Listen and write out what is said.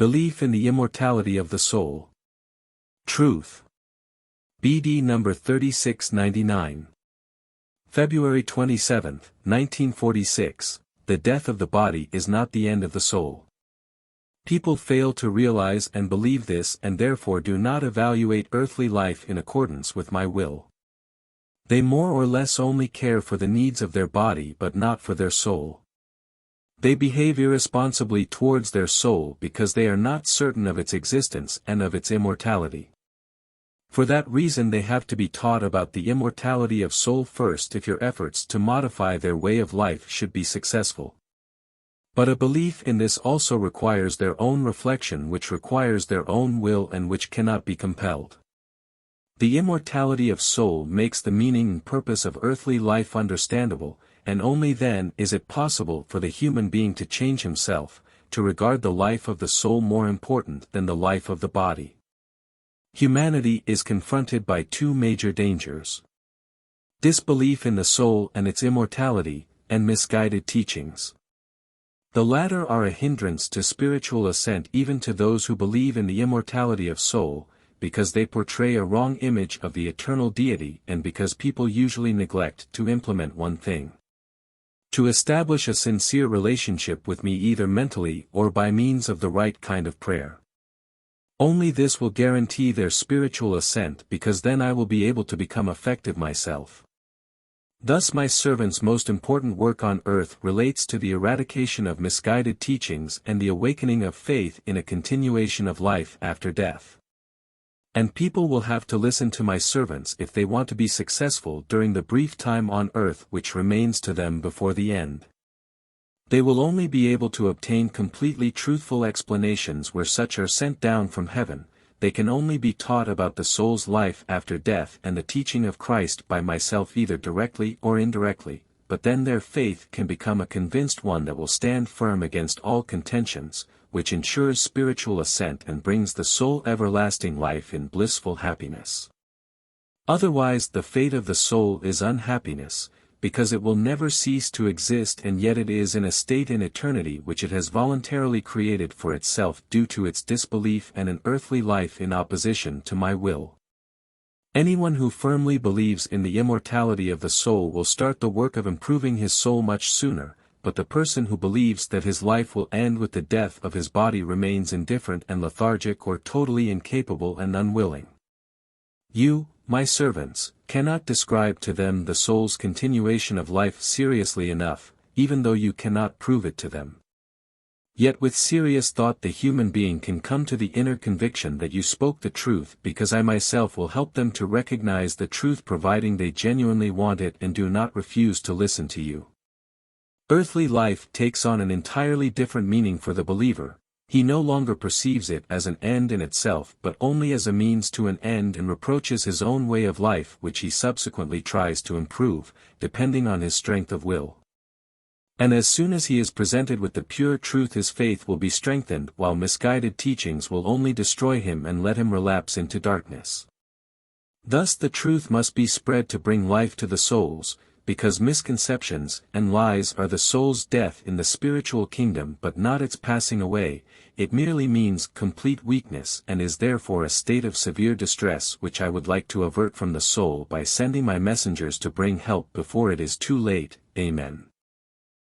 Belief in the immortality of the soul. Truth. BD number 3699. February 27, 1946. The death of the body is not the end of the soul. People fail to realize and believe this and therefore do not evaluate earthly life in accordance with my will. They more or less only care for the needs of their body but not for their soul. They behave irresponsibly towards their soul because they are not certain of its existence and of its immortality. For that reason they have to be taught about the immortality of soul first if your efforts to modify their way of life should be successful. But a belief in this also requires their own reflection, which requires their own will and which cannot be compelled. The immortality of soul makes the meaning and purpose of earthly life understandable, and only then is it possible for the human being to change himself, to regard the life of the soul more important than the life of the body. Humanity is confronted by two major dangers: disbelief in the soul and its immortality, and misguided teachings. The latter are a hindrance to spiritual ascent even to those who believe in the immortality of soul, because they portray a wrong image of the eternal deity and because people usually neglect to implement one thing: to establish a sincere relationship with me either mentally or by means of the right kind of prayer. Only this will guarantee their spiritual ascent, because then I will be able to become effective myself. Thus my servant's most important work on earth relates to the eradication of misguided teachings and the awakening of faith in a continuation of life after death. And people will have to listen to my servants if they want to be successful during the brief time on earth which remains to them before the end. They will only be able to obtain completely truthful explanations where such are sent down from heaven. They can only be taught about the soul's life after death and the teaching of Christ by myself either directly or indirectly, but then their faith can become a convinced one that will stand firm against all contentions, which ensures spiritual ascent and brings the soul everlasting life in blissful happiness. Otherwise the fate of the soul is unhappiness, because it will never cease to exist, and yet it is in a state in eternity which it has voluntarily created for itself due to its disbelief and an earthly life in opposition to my will. Anyone who firmly believes in the immortality of the soul will start the work of improving his soul much sooner, but the person who believes that his life will end with the death of his body remains indifferent and lethargic or totally incapable and unwilling. You, my servants, cannot describe to them the soul's continuation of life seriously enough, even though you cannot prove it to them. Yet with serious thought the human being can come to the inner conviction that you spoke the truth, because I myself will help them to recognize the truth providing they genuinely want it and do not refuse to listen to you. Earthly life takes on an entirely different meaning for the believer. He no longer perceives it as an end in itself but only as a means to an end, and reproaches his own way of life which he subsequently tries to improve, depending on his strength of will. And as soon as he is presented with the pure truth his faith will be strengthened, while misguided teachings will only destroy him and let him relapse into darkness. Thus the truth must be spread to bring life to the souls, because misconceptions and lies are the soul's death in the spiritual kingdom but not its passing away. It merely means complete weakness and is therefore a state of severe distress which I would like to avert from the soul by sending my messengers to bring help before it is too late. Amen.